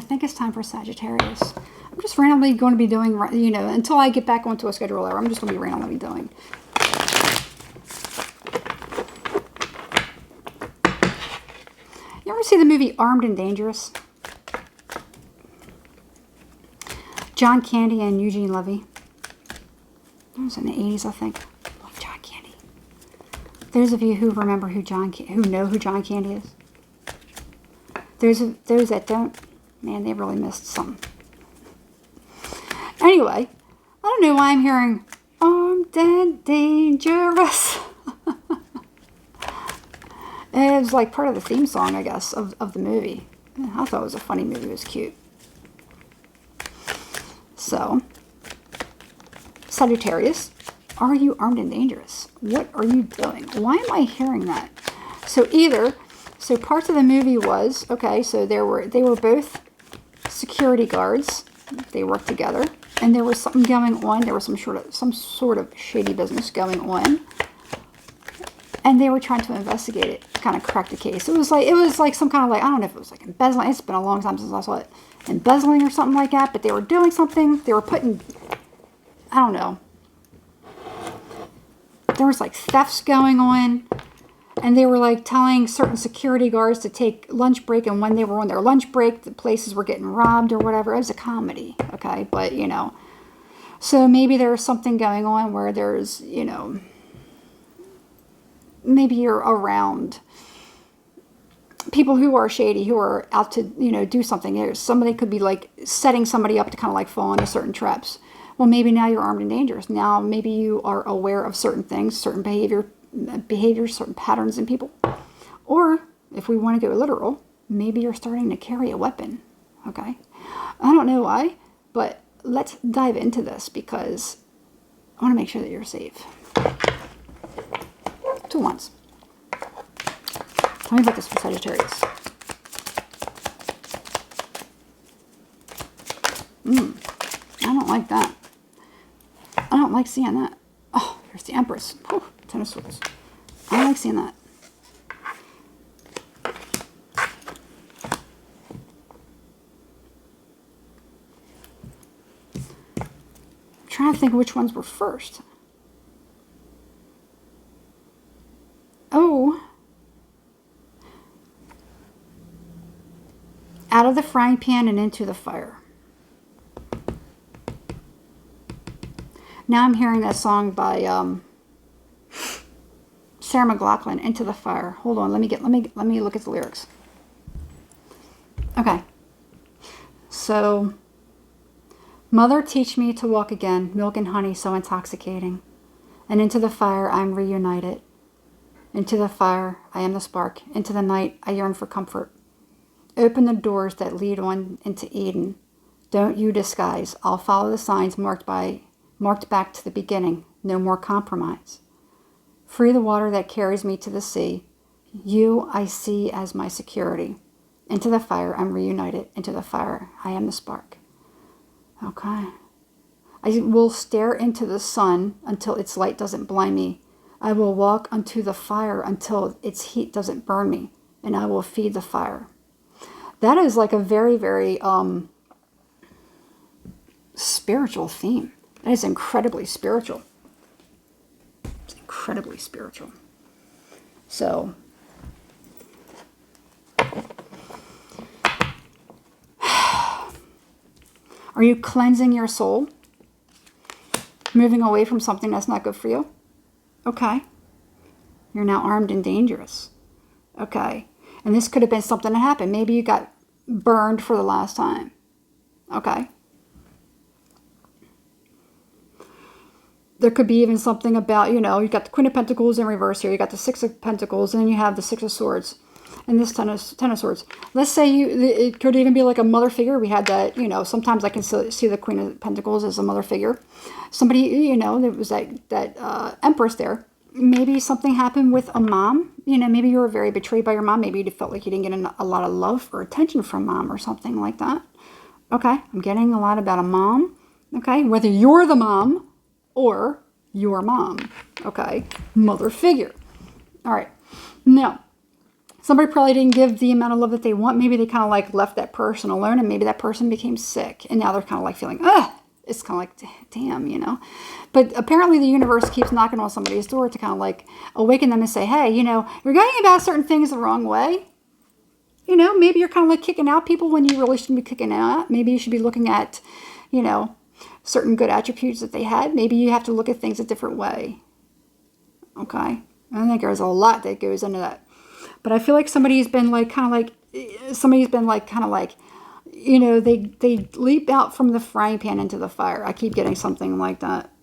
think it's time for Sagittarius. I'm just randomly going to be doing, you know, until I get back onto a schedule there, I'm just going to be randomly doing. You ever see the movie Armed and Dangerous? John Candy and Eugene Levy. It was in the 80s, I think. I love John Candy. Those of you who remember who know who John Candy is. Those that don't, man, they really missed something. Anyway, I don't know why I'm hearing Armed and Dangerous. It was like part of the theme song, I guess, of the movie. I thought it was a funny movie. It was cute. So, Sagittarius, are you armed and dangerous? What are you doing? Why am I hearing that? So parts of the movie was, okay, so they were both security guards. They worked together. And there was something going on. There was some sort of shady business going on. And they were trying to investigate it, kind of crack the case. It was like some kind of like, I don't know if it was like embezzling. It's been a long time since I saw it. Embezzling or something like that. But they were doing something. They were putting, I don't know. There was like thefts going on. And they were like telling certain security guards to take lunch break. And when they were on their lunch break, the places were getting robbed or whatever. It was a comedy. Okay. But, you know. So maybe there's something going on where there's, you know, maybe you're around people who are shady, who are out to, you know, do something. Somebody could be like setting somebody up to kind of like fall into certain traps. Well, maybe now you're armed and dangerous. Now maybe you are aware of certain things, certain behaviors, certain patterns in people. Or if we want to go literal, maybe you're starting to carry a weapon. Okay. I don't know why, but let's dive into this because I want to make sure that you're safe. To once. Tell me about this for Sagittarius. I don't like that. I don't like seeing that. Oh, here's the Empress. Whew, 10 of Swords. I don't like seeing that. I'm trying to think which ones were first. Oh, out of the frying pan and into the fire. Now I'm hearing that song by Sarah McLachlan, Into the Fire. Hold on, let me look at the lyrics. Okay. So, mother, teach me to walk again, milk and honey so intoxicating. And into the fire I'm reunited. Into the fire, I am the spark. Into the night, I yearn for comfort. Open the doors that lead on into Eden. Don't you disguise. I'll follow the signs marked back to the beginning. No more compromise. Free the water that carries me to the sea. You I see as my security. Into the fire, I'm reunited. Into the fire, I am the spark. Okay. I will stare into the sun until its light doesn't blind me. I will walk unto the fire until its heat doesn't burn me, and I will feed the fire. That is like a very, very spiritual theme. That is incredibly spiritual. It's incredibly spiritual. So, are you cleansing your soul? Moving away from something that's not good for you? Okay. You're now armed and dangerous. Okay. And this could have been something that happened. Maybe you got burned for the last time. Okay. There could be even something about, you know, you got the Queen of Pentacles in reverse here. You got the Six of Pentacles, and then you have the Six of Swords. And this Ten of Swords. Let's say it could even be like a mother figure. We had that, you know, sometimes I can see the Queen of Pentacles as a mother figure. Somebody, you know, there was that Empress there. Maybe something happened with a mom. You know, maybe you were very betrayed by your mom. Maybe you felt like you didn't get a lot of love or attention from mom or something like that. Okay, I'm getting a lot about a mom. Okay, whether you're the mom or your mom. Okay, mother figure. All right, now, Somebody probably didn't give the amount of love that they want. Maybe they kind of like left that person alone, and maybe that person became sick, and now they're kind of like feeling, ugh. It's kind of like, damn, you know. But apparently the universe keeps knocking on somebody's door to kind of like awaken them and say, hey, you know, you're going about certain things the wrong way. You know, maybe you're kind of like kicking out people when you really shouldn't be kicking out. Maybe you should be looking at, you know, certain good attributes that they had. Maybe you have to look at things a different way. Okay. I think there's a lot that goes into that. But I feel like somebody's been like, kind of like, you know, they leap out from the frying pan into the fire. I keep getting something like that.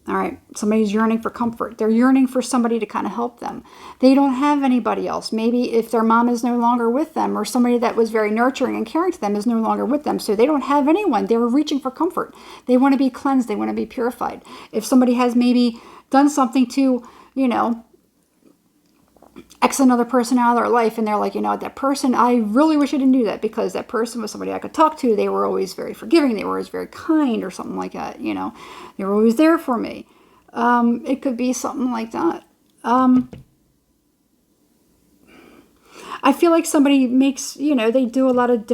All right. Somebody's yearning for comfort. They're yearning for somebody to kind of help them. They don't have anybody else. Maybe if their mom is no longer with them, or somebody that was very nurturing and caring to them is no longer with them. So they don't have anyone. They're reaching for comfort. They want to be cleansed. They want to be purified. If somebody has maybe done something to, you know, X another person out of their life, and they're like, you know, that person, I really wish I didn't do that, because that person was somebody I could talk to. They were always very forgiving. They were always very kind, or something like that. You know, they were always there for me. It could be something like that. I feel like somebody makes, you know, they do a lot of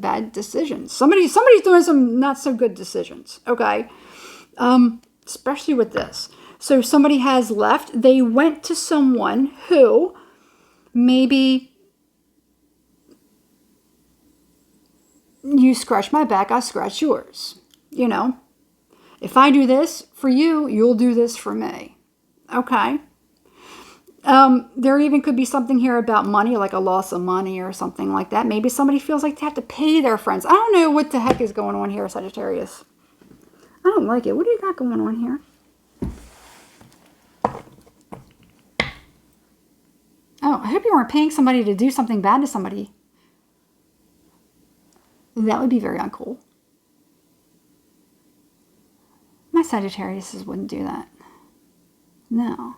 bad decisions. Somebody's doing some not so good decisions. Okay. Especially with this. So somebody has left. They went to someone who maybe, you scratch my back, I scratch yours. You know, if I do this for you, you'll do this for me. Okay. There even could be something here about money, like a loss of money or something like that. Maybe somebody feels like they have to pay their friends. I don't know what the heck is going on here, Sagittarius. I don't like it. What do you got going on here? Oh, I hope you weren't paying somebody to do something bad to somebody. That would be very uncool. My Sagittariuses wouldn't do that. No.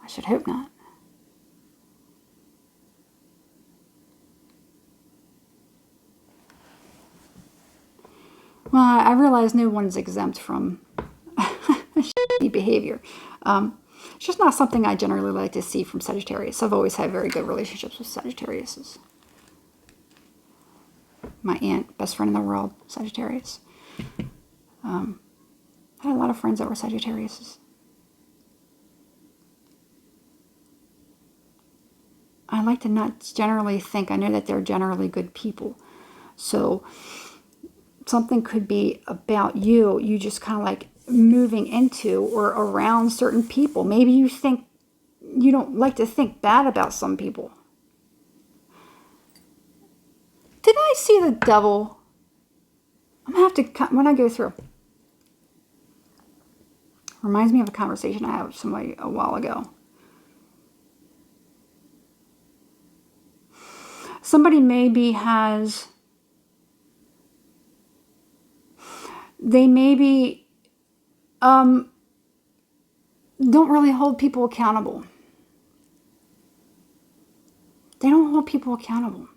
I should hope not. Well, I realize no one's exempt from shitty behavior. It's just not something I generally like to see from Sagittarius. I've always had very good relationships with Sagittariuses. My aunt, best friend in the world, Sagittarius. I had a lot of friends that were Sagittariuses. I like to not generally think. I know that they're generally good people. So something could be about you. You just kind of like moving into or around certain people. Maybe you think, you don't like to think bad about some people. Did I see the devil? I'm going to have to, when I go through. Reminds me of a conversation I had with somebody a while ago. Somebody maybe has, they maybe don't really hold people accountable. They don't hold people accountable.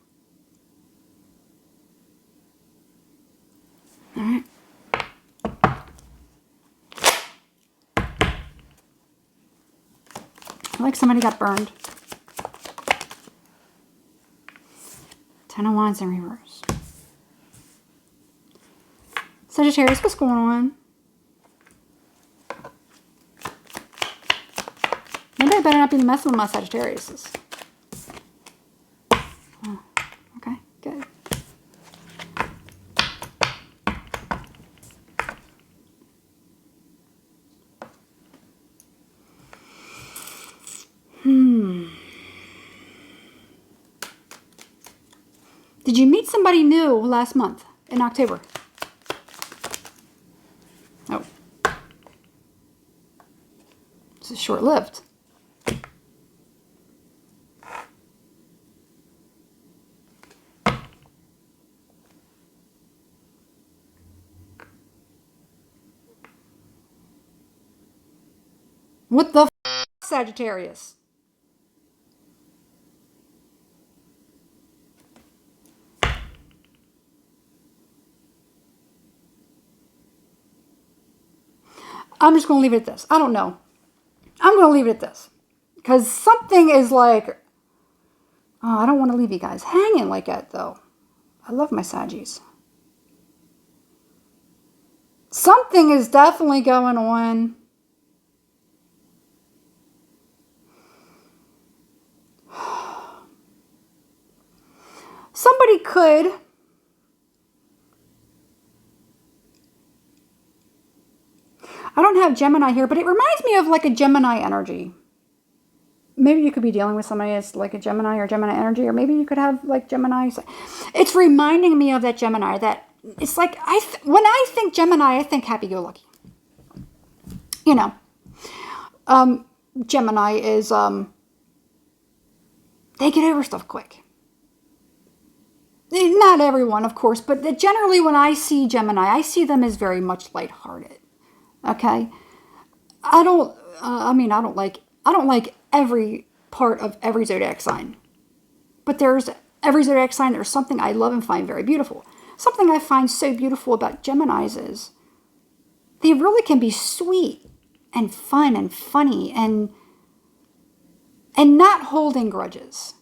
All right. Like somebody got burned. 10 of Wands in reverse. Sagittarius, what's going on? Maybe I better not be messing with my Sagittariuses. Oh, okay, good. Did you meet somebody new last month in October? Oh. This is short-lived. What the f***, Sagittarius? I'm just going to leave it at this. I don't know. I'm going to leave it at this. Because something is like, oh, I don't want to leave you guys hanging like that, though. I love my Saggies. Something is definitely going on. Somebody could. I don't have Gemini here, but it reminds me of like a Gemini energy. Maybe you could be dealing with somebody that's like a Gemini or Gemini energy, or maybe you could have like Gemini. It's reminding me of that Gemini. That it's like when I think Gemini, I think happy-go-lucky. You know, Gemini is they get over stuff quick. Not everyone, of course, but generally when I see Gemini, I see them as very much lighthearted. Okay, I don't like every part of every zodiac sign, but there's every zodiac sign. There's something I love and find very beautiful. Something I find so beautiful about Geminis is they really can be sweet and fun and funny and not holding grudges.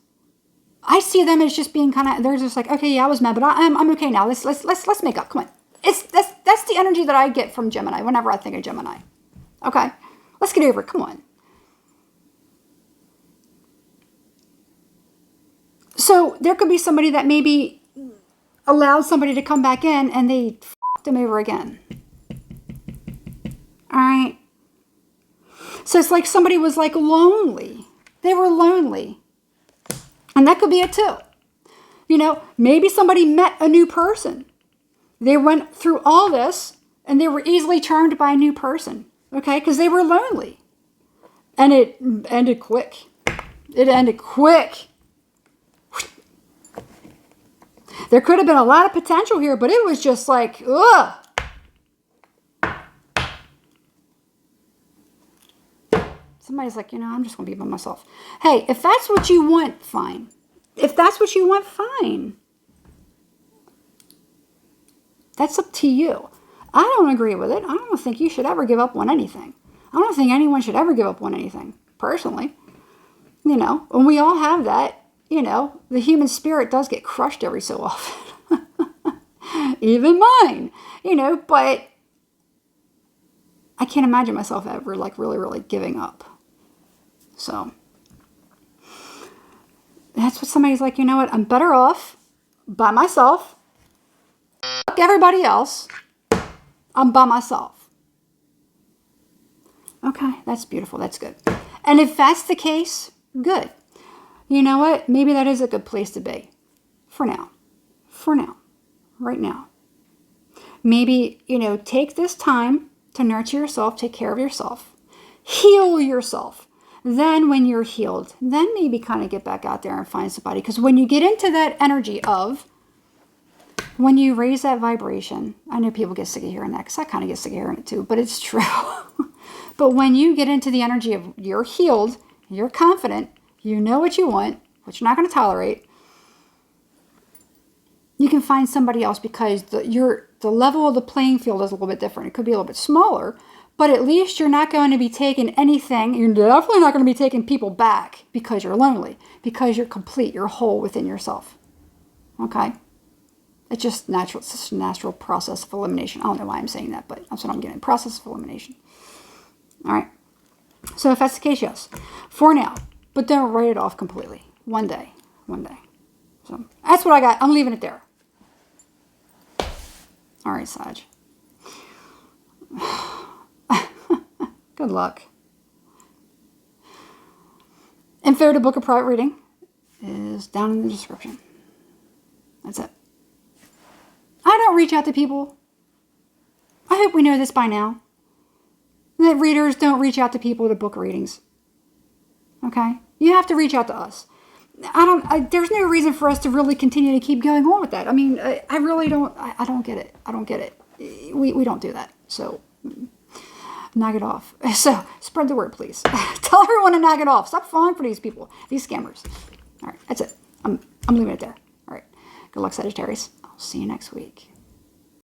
I see them as just being kind of, they're just like, okay, yeah, I was mad, but I'm okay now. Let's make up. Come on. That's the energy that I get from Gemini whenever I think of Gemini. Okay, let's get over it. Come on. So there could be somebody that maybe allowed somebody to come back in and they f***ed them over again. All right. So it's like somebody was like lonely. They were lonely. And that could be it too. You know, maybe somebody met a new person. They went through all this and they were easily charmed by a new person. Okay, because they were lonely. And it ended quick. It ended quick. There could have been a lot of potential here, but it was just like, ugh. Somebody's like, you know, I'm just going to be by myself. Hey, if that's what you want, fine. If that's what you want, fine. That's up to you. I don't agree with it. I don't think you should ever give up on anything. I don't think anyone should ever give up on anything, personally. You know, and we all have that. You know, the human spirit does get crushed every so often. Even mine. You know, but I can't imagine myself ever like really, really giving up. So that's what somebody's like, you know what? I'm better off by myself. Fuck everybody else. I'm by myself. Okay, that's beautiful. That's good. And if that's the case, good. You know what? Maybe that is a good place to be. For now. For now. Right now. Maybe, you know, take this time to nurture yourself, take care of yourself, heal yourself. Then when you're healed, then maybe kind of get back out there and find somebody. Because when you get into that energy of, when you raise that vibration, I know people get sick of hearing that because I kind of get sick of hearing it too, but it's true. But when you get into the energy of you're healed, you're confident, you know what you want, what you're not going to tolerate, you can find somebody else because the level of the playing field is a little bit different. It could be a little bit smaller, but at least you're not going to be taking anything. You're definitely not going to be taking people back because you're lonely, because you're complete, you're whole within yourself. Okay? It's just natural. It's just a natural process of elimination. I don't know why I'm saying that, but that's what I'm getting. Process of elimination. All right. So if that's the case, yes. For now. But don't write it off completely. One day. One day. So that's what I got. I'm leaving it there. All right, Sag. Good luck. Info to book a private reading is down in the description. That's it. I don't reach out to people. I hope we know this by now. That readers don't reach out to people to book readings. Okay? You have to reach out to us. There's no reason for us to really continue to keep going on with that. I mean, I really don't, I don't get it. I don't get it. We don't do that. So, knock it off. So, spread the word, please. Tell everyone to knock it off. Stop falling for these people, these scammers. All right, that's it. I'm leaving it there. All right. Good luck, Sagittarius. I'll see you next week.